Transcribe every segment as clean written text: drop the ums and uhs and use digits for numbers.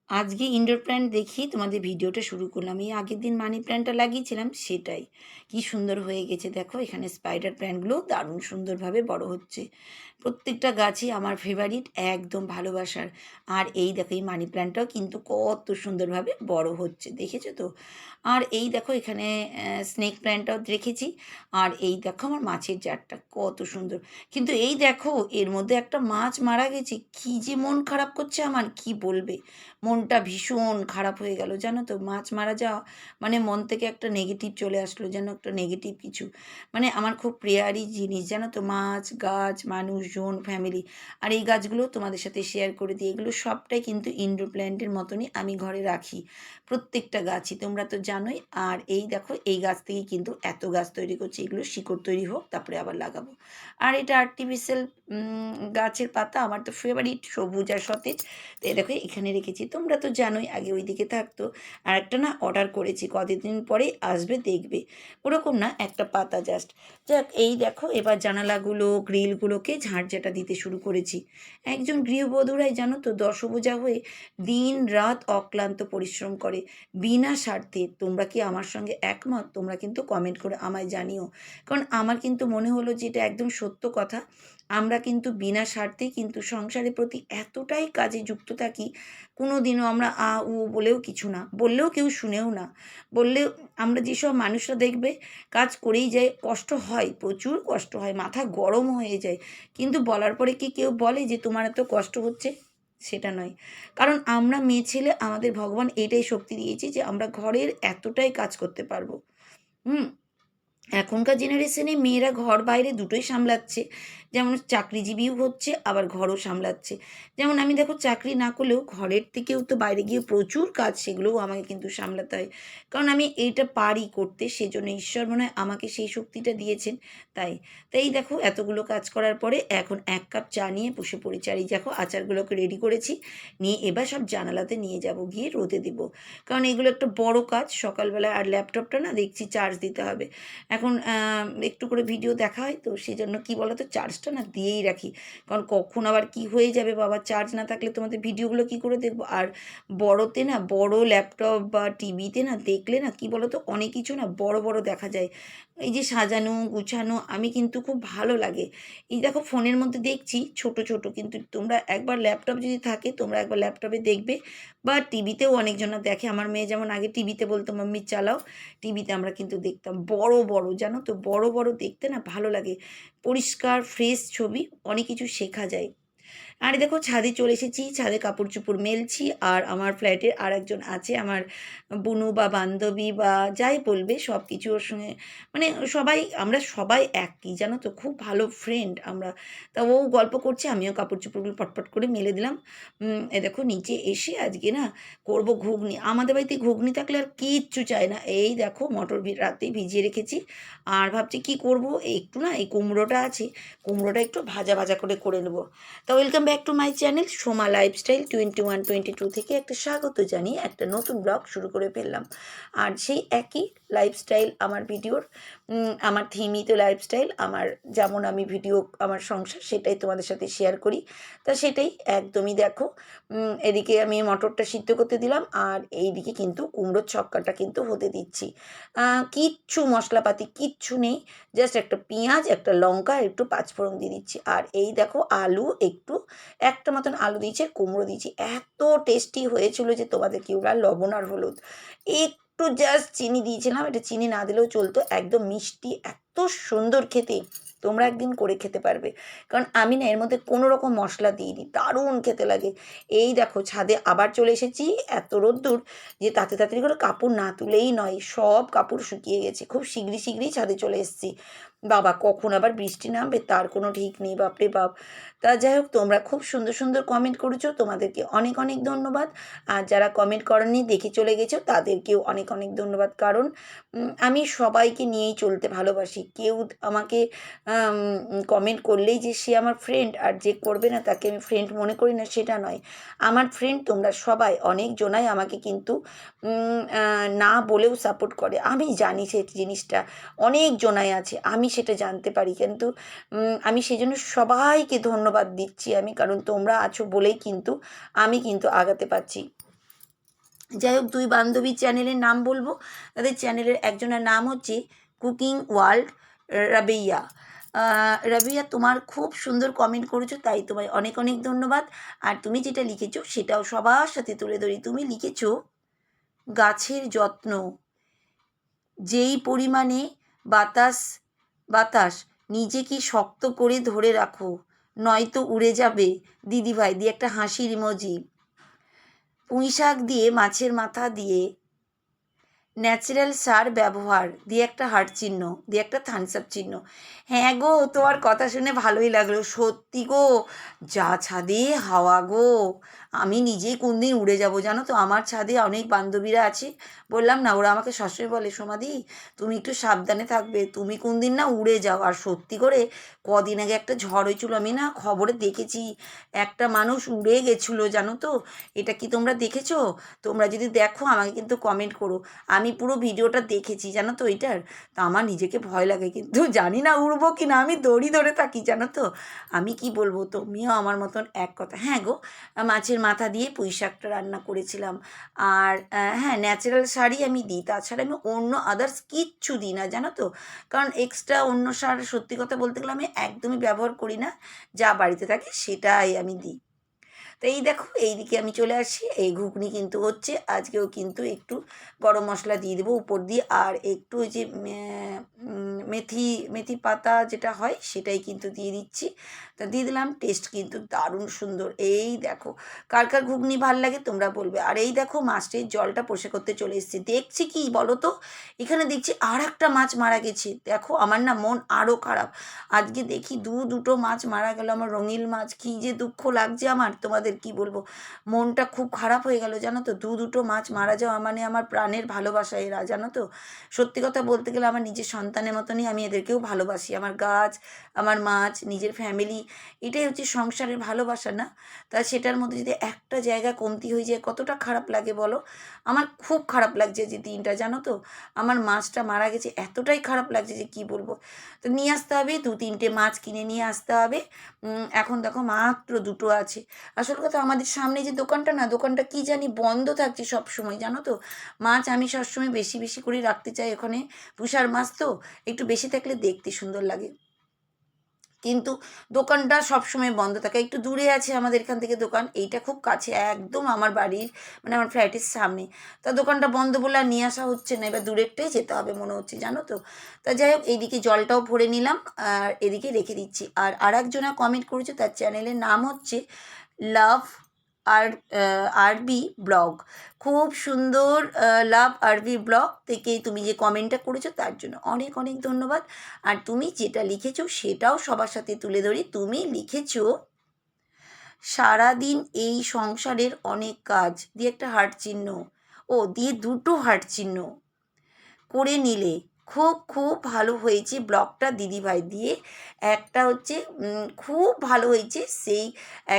আজকে indoor plant দেখেই তোমাদের ভিডিওটা শুরু করলাম। এই আগের দিন মানি প্ল্যান্টটা লাগিয়েছিলাম সেটাই। কি সুন্দর হয়ে গেছে দেখো, এখানে স্পাইডার প্ল্যান্টগুলো দারুণ সুন্দরভাবে বড় হচ্ছে। প্রত্যেকটা গাছই আমার ফেভারিট, একদম ভালোবাসার। আর এই দেখো এই মানি প্ল্যান্টটাও কিন্তু কত সুন্দরভাবে বড় হচ্ছে, দেখেছো তো? আর এই দেখো এখানে স্নেক প্ল্যান্টটাও রেখেছি। আর এই দেখো আমার মাছের জারটা কত সুন্দর। কিন্তু এই দেখো এর মধ্যে একটা মাছ মারা গেছে, কি যে মন খারাপ করছে আমার, কি বলবে। মনটা ভীষণ খারাপ হয়ে গেল জানো তো। মাছ মারা যাওয়া মানে মন থেকে একটা নেগেটিভ চলে আসলো, যেন একটা নেগেটিভ কিছু। মানে আমার খুব প্রিয়ারই জিনিস জানো তো, মাছ, গাছ, মানুষজন, ফ্যামিলি। আর এই গাছগুলো তোমাদের সাথে শেয়ার করে দিই, এগুলো সবটাই কিন্তু ইনডোর প্ল্যান্টের মতনই আমি ঘরে রাখি। প্রত্যেকটা গাছই তোমরা তো জানোই। আর এই দেখো এই গাছ থেকে কিন্তু এত গাছ তৈরি করছি, এগুলো শিকড় তৈরি হোক তারপরে আবার লাগাবো। আর এটা আর্টিফিশিয়াল গাছের পাতা, আমার তো ফেভারিট, সবুজ আর সতেজ। তো এই দেখো এখানে রেখেছি, তোমরা তো জানোই আগে ওইদিকে থাকতো। আর একটা না অর্ডার করেছি, কতদিন পরে আসবে দেখবে। ওরকম না, একটা পাতা জাস্ট। যাক, এই দেখো এবার জানালাগুলো গ্রিলগুলোকে ঝাড়ঝাঁটা দিতে শুরু করেছি। একজন গৃহবধূরাই জানো তো দশভুজা হয়ে দিন রাত অক্লান্ত পরিশ্রম করে বিনা স্বার্থে। তোমরা কি আমার সঙ্গে একমত? তোমরা কিন্তু কমেন্ট করে আমায় জানিও। কারণ আমার কিন্তু মনে হলো যে এটা একদম সত্য কথা। আমরা কিন্তু বিনা স্বার্থে কিন্তু সংসারের প্রতি এতটাই কাজে যুক্ত থাকি, কোনো দিনও আমরা আ উ বলেও কিছু না, বললেও কেউ শুনেও না। বললেও আমরা যেসব মানুষরা দেখবে কাজ করেই যায়, কষ্ট হয়, প্রচুর কষ্ট হয়, মাথা গরম হয়ে যায়, কিন্তু বলার পরে কি কেউ বলে যে তোমার এত কষ্ট হচ্ছে? সেটা নয়। কারণ আমরা মেয়ে ছেলে, আমাদের ভগবান এটাই শক্তি দিয়েছে যে আমরা ঘরের এতটাই কাজ করতে পারবো। হুম। এখনকার জেনারেশনে মেয়েরা ঘর বাইরে দুটোই সামলাচ্ছে। যেমন চাকরিজীবীও হচ্ছে, আবার ঘরও সামলাচ্ছে। যেমন আমি দেখো চাকরি না করলেও ঘরের থেকেও তো বাইরে গিয়ে প্রচুর কাজ, সেগুলোও আমাকে কিন্তু সামলাতে হয়। কারণ আমি এইটা পারি করতে, সেজন্য ঈশ্বর মনে হয় আমাকে সেই শক্তিটা দিয়েছেন। তাই তাই এই দেখো এতগুলো কাজ করার পরে এখন ১ কাপ চা নিয়ে বসে পড়েছি। আর এই দেখো আচারগুলোকে রেডি করেছি, নিয়ে এবার সব জানালাতে নিয়ে যাব, গিয়ে রোদে দেবো। কারণ এগুলো একটা বড় কাজ সকালবেলা। আর ল্যাপটপটা না দেখছি চার্জ দিতে হবে। এখন একটু করে ভিডিও দেখা হয় তো সেজন্য কী বলো তো, চার্জটা না দিয়েই রাখি। কারণ কখন আবার কি হয়ে যাবে বাবা, চার্জ না থাকলে তোমাদের ভিডিওগুলো কি করে দেখবো। আর বড়তে না, বড় ল্যাপটপ বা টিভিতে না দেখলে না কি বলো তো, অনেক কিছু না বড় বড় দেখা যায়। এই যে সাজানো গুছানো আমি কিন্তু খুব ভালো লাগে। এই দেখো ফোনের মধ্যে দেখছি ছোট ছোট, কিন্তু তোমরা একবার ল্যাপটপ যদি থাকে, তোমরা একবার ল্যাপটপে দেখবে, বা টিভিতেও অনেকজনা দেখে। আমার মেয়ে যেমন আগে টিভিতে বলতো মাম্মি চালাও, টিভিতে আমরা কিন্তু দেখতাম বড় বড়, জানো তো, বড় বড় দেখতে না ভালো লাগে। পরিষ্কার ফ্রেশ ছবি, অনেক কিছু শেখা যায়। আর এই দেখো ছাদে চলে এসেছি, ছাদে কাপড় চোপড় মেলছি। আর আমার ফ্ল্যাটের আর একজন আছে, আমার বুনু বা বান্ধবী বা যাই বলবে, সব কিছু ওর সঙ্গে মানে সবাই, আমরা সবাই একই জানো তো, খুব ভালো ফ্রেন্ড আমরা। তা ও গল্প করছে, আমিও কাপড় চোপড়গুলো পটপট করে মেলে দিলাম। এ দেখো নিচে এসে আজকে না করব ঘুগনি। আমাদের বাড়িতে ঘুগনি থাকলে আর কিচ্ছু চাই না। এই দেখো মটর রাতেই ভিজিয়ে রেখেছি। আর ভাবছি কি করব, একটু না এই কুমড়োটা আছে, কুমড়োটা একটু ভাজা ভাজা করে নেবো। তা welcome back to my channel Soma lifestyle 2122 থেকে একটা স্বাগত জানিয়ে একটা নতুন ব্লগ শুরু করে ফেললাম। আর সেই একই লাইফস্টাইল আমার ভিডিওর, আমার থিমই তো লাইফস্টাইল। আমার যেমন আমি ভিডিও, আমার সংসার সেটাই তোমাদের সাথে শেয়ার করি। তা সেটাই একদমই দেখো। এদিকে আমি মটরটা সিদ্ধ করতে দিলাম, আর এইদিকে কিন্তু কুমড়োর ছক্কাটা কিন্তু হতে দিচ্ছি। কিচ্ছু মশলাপাতি কিচ্ছু নেই, জাস্ট একটা পেঁয়াজ, একটা লঙ্কা, একটু পাঁচফোড়ন দিয়ে দিচ্ছি। আর এই দেখো আলু একটু, একটা মতন আলু দিয়েছি আর কুমড়ো দিয়েছি। এত টেস্টি হয়েছিল যে তোমাদের কি বলার, লবণ আর হলুদ একটু জাস্ট চিনি দিয়েছিলাম, এটা চিনি না দিলেও চলতো, একদম মিষ্টি, এত সুন্দর খেতে। তোমরা একদিন করে খেতে পারবে। কারণ আমি না এর মধ্যে কোনো রকম মশলা দিইনি, দারুণ খেতে লাগে। এই দেখো ছাদে আবার চলে এসেছি, এত রোদ্দুর যে তাতে তাড়াতাড়ি করে কাপড় না তুলেই নয়, সব কাপড় শুকিয়ে গেছে। খুব শিগগিরি শিগগিরি ছাদে চলে এসেছি। বাবা কখন আবার বৃষ্টি নামবে তার কোনো ঠিক নেই, বাপরে বাপ। তা যাই হোক, তোমরা খুব সুন্দর সুন্দর কমেন্ট করেছো, তোমাদেরকে অনেক অনেক ধন্যবাদ। আর যারা কমেন্ট করেননি দেখে চলে গেছো তাদেরকেও অনেক অনেক ধন্যবাদ। কারণ আমি সবাইকে নিয়েই চলতে ভালোবাসি। কেউ আমাকে কমেন্ট করলেই যে সে আমার ফ্রেন্ড, আর যে করবে না তাকে আমি ফ্রেন্ড মনে করি না, সেটা নয়। আমার ফ্রেন্ড তোমরা সবাই, অনেকজনাই আমাকে কিন্তু না বলেও সাপোর্ট করে। আমি জানি সেই জিনিসটা অনেক জনাই আছে, আমি সেটা জানতে পারি, কিন্তু আমি সেই জন্য সবাইকে ধন্যবাদ দিচ্ছি আমি, কারণ তোমরা আছো বলেই কিন্তু আমি কিন্তু আগাতে পারছি। যাই হোক, দুই বান্ধবীর চ্যানেলের নাম বলবো। তাদের চ্যানেলের একজনের নাম হচ্ছে কুকিং ওয়ার্ল্ড রাবেইয়া। রাবেইয়া, তোমার খুব সুন্দর কমেন্ট করেছো, তাই তোমায় অনেক অনেক ধন্যবাদ। আর তুমি যেটা লিখেছো সেটাও সবার সাথে তুলে ধরি। তুমি লিখেছো গাছের যত্ন, যেই পরিমাণে বাতাস বাতাস নিজেকে শক্ত করে ধরে রাখো, নয়তো উড়ে যাবে দিদিভাই, দিয়ে একটা হাসির ইমোজি। পুঁই শাক দিয়ে, মাছের মাথা দিয়ে ন্যাচারাল সার ব্যবহার, দিয়ে একটা হার্ট চিহ্ন, দিয়ে একটা থামস আপ চিহ্ন। হ্যাঁ গো, তোমার কথা শুনে ভালোই লাগলো। সত্যি গো, যা ছাদে হাওয়া গো, আমি নিজেই কোন দিন উড়ে যাব জানো তো। আমার ছাদে অনেক বান্ধবীরা আছে, বললাম না, ওরা আমাকে সবসময় বলে সোমাদি তুমি একটু সাবধানে থাকবে, তুমি কোন দিন না উড়ে যাও। আর সত্যি করে কদিন আগে একটা ঝড় হয়েছিল, আমি না খবরে দেখেছি, একটা মানুষ উড়ে গেছিলো জানো তো। এটা কি তোমরা দেখেছো? তোমরা যদি দেখো আমাকে কিন্তু কমেন্ট করো। আমি পুরো ভিডিওটা দেখেছি জানো তো এটার। তো আমার নিজেকে ভয় লাগে, কিন্তু জানি না উড়বো কি না, আমি দড়ি ধরে থাকি জানো তো। আমি কি বলবো, তুমিও আমার মতন এক কথা। হ্যাঁ গো, মাছের মাথা দিয়ে পুঁই শাকটা রান্না করেছিলাম। আর হ্যাঁ, ন্যাচারাল শাড়ি আমি দিই, তাছাড়া আমি অন্য আদার্স কিচ্ছু দিই না জানো তো। কারণ এক্সট্রা অন্য সার সত্যি কথা বলতে গেলে আমি একদমই ব্যবহার করি না, যা বাড়িতে থাকে সেটাই আমি দিই। তো এই দেখো, এইদিকে আমি চলে আসি, এই ঘুগনি কিন্তু হচ্ছে। আজকেও কিন্তু একটু গরম মশলা দিয়ে দেবো উপর দিয়ে, আর একটু ওই যে মেথি মেথি পাতা যেটা হয় সেটাই কিন্তু দিয়ে দিচ্ছি। তা দিয়ে দিলাম, টেস্ট কিন্তু দারুণ সুন্দর। এই দেখো, কার কার ঘুগনি ভাল লাগে তোমরা বলবে। আর এই দেখো, মাছটির জলটা পরিষ্কার করতে চলে এসেছি। দেখছি কি বলো তো, এখানে দেখছি আর একটা মাছ মারা গেছে। দেখো, আমার না মন আরও খারাপ। আজকে দেখি দুটো মাছ মারা গেল, আমার রঙিল মাছ। কী যে দুঃখ লাগছে আমার, তোমাদের কি বলবো। মনটা খুব খারাপ হয়ে গেল জানো তো। দুটো মাছ মারা যাওয়া মানে আমার প্রাণের ভালোবাসা এরা জানো তো। সত্যি কথা বলতে গেলে আমার নিজের সন্তানের মতনই আমি এদেরকেও ভালোবাসি। আমার গাছ, আমার মাছ, নিজের ফ্যামিলি, এটাই হচ্ছে সংসারের ভালোবাসা না। তা সেটার মধ্যে যদি একটা জায়গা কমতি হয়ে যায় কতটা খারাপ লাগে বলো। আমার খুব খারাপ লাগছে যে দিনটা জানো তো। আমার মাছটা মারা গেছে, এতটাই খারাপ লাগছে যে কি বলবো। তো নিয়ে আসতে হবে, 2-3টে মাছ কিনে নিয়ে আসতে হবে। এখন দেখো মাত্র দুটো আছে। আসল কথা, আমাদের সামনে যে দোকানটা না, দোকানটা কি জানি বন্ধ থাকছে সব সময় জানো তো। মাছ আমি সবসময় বেশি বেশি করে রাখতে চাই ওখানে, পুষার মাছ তো একটু বেশি থাকলে দেখতে সুন্দর লাগে। কিন্তু দোকানটা সবসময় বন্ধ থাকে। একটু দূরে আছে আমাদের এখান থেকে দোকান, এইটা খুব কাছে একদম আমার বাড়ির, মানে আমার ফ্ল্যাটের সামনে। তা দোকানটা বন্ধ বলে আর নিয়ে আসা হচ্ছে না, এবার দূরেরটাই যেতে হবে মনে হচ্ছে জানো তো। তা যাই হোক, এইদিকে জলটাও ভরে নিলাম, আর এদিকে রেখে দিচ্ছি। আর আরেকজনা কমেন্ট করেছে, তার চ্যানেলের নাম হচ্ছে লাভ আর আরবি ব্লগ। খুব সুন্দর, লাভ আরবি ব্লগ থেকে তুমি যে কমেন্টটা করেছো তার জন্য অনেক অনেক ধন্যবাদ। আর তুমি যেটা লিখেছো সেটাও সবার সাথে তুলে ধরি। তুমি লিখেছো সারাদিন এই সংসারের অনেক কাজ, দিয়ে একটা হার্ট চিহ্ন, ও দিয়ে দুটো হার্ট চিহ্ন করে নিলে খুব খুব ভালো হয়েছে ব্লগটা দিদিভাই, দিয়ে একটা হচ্ছে খুব ভালো হয়েছে সেই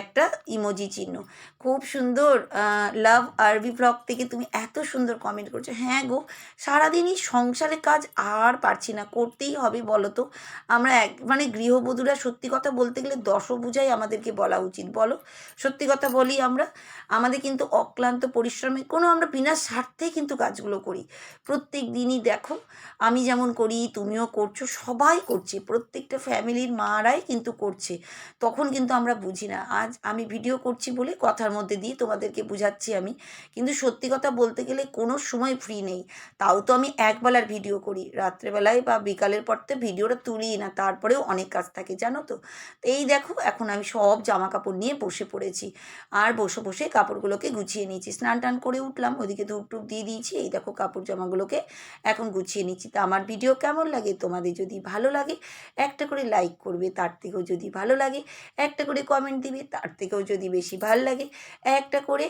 একটা ইমোজি চিহ্ন। খুব সুন্দর। লাভ আরবি ব্লগ থেকে তুমি এত সুন্দর কমেন্ট করছো। হ্যাঁ গো, সারাদিনই সংসারের কাজ আর পারছি না, করতেই হবে বলো তো। আমরা মানে গৃহবধূরা সত্যি কথা বলতে গেলে দশভুজাই আমাদেরকে বলা উচিত বলো। সত্যি কথা বলি, আমরা আমাদের কিন্তু অক্লান্ত পরিশ্রমে কোনো, আমরা বিনা স্বার্থে কিন্তু কাজগুলো করি প্রত্যেক দিনই। দেখো, আমি যেমন করি, তুমিও করছো, সবাই করছে, প্রত্যেকটা ফ্যামিলির মারাই কিন্তু করছে। তখন কিন্তু আমরা বুঝি না। আজ আমি ভিডিও করছি বলে কথার মধ্যে দিয়ে তোমাদেরকে বুঝাচ্ছি আমি, কিন্তু সত্যি কথা বলতে গেলে কোনো সময় ফ্রি নেই। তাও তো আমি একবেলার ভিডিও করি, রাত্রেবেলায় বা বিকালের পর তো ভিডিওটা তুলি না, তারপরেও অনেক কাজ থাকে জানো তো। তো এই দেখো, এখন আমি সব জামা কাপড় নিয়ে বসে পড়েছি, আর বসে বসে কাপড়গুলোকে গুছিয়ে নিয়েছি। স্নান টান করে উঠলাম, ওইদিকে ধূপ টুপ দিয়ে দিয়েছি। এই দেখো, কাপড় জামাগুলোকে এখন গুছিয়ে নিচ্ছি। তা আমার ভিডিও কেমন লাগে, তোমাদের যদি ভালো লাগে একটা করে লাইক করবে, তার থেকেও যদি ভালো লাগে একটা করে কমেন্ট দিবে, তার থেকেও যদি বেশি ভালো লাগে একটা করে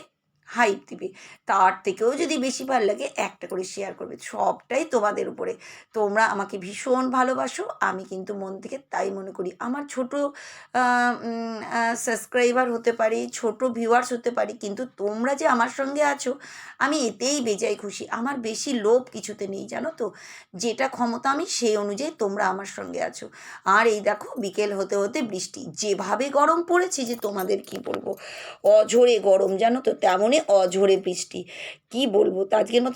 হাইপ দিবে, তার থেকেও যদি বেশি ভালো লাগে একটা করে শেয়ার করবে। সবটাই তোমাদের উপরে। তোমরা আমাকে ভীষণ ভালোবাসো, আমি কিন্তু মন থেকে তাই মনে করি। আমার ছোট সাবস্ক্রাইবার হতে পারি, ছোট ভিউয়ার্স হতে পারি, কিন্তু তোমরা যে আমার সঙ্গে আছো আমি এতেই বেজায় খুশি। আমার বেশি লোভ কিছুতে নেই জানো তো। যেটা ক্ষমতা আমি সেই অনুযায়ী তোমরা আমার সঙ্গে আছো। আর এই দেখো, বিকেল হতে হতে বৃষ্টি, যেভাবে গরম পড়েছে যে তোমাদের কি বলবো, অঝোরে গরম জানো তো, তেমনই অঝোরে বৃষ্টি। কি বলবো? তো আজকের মতো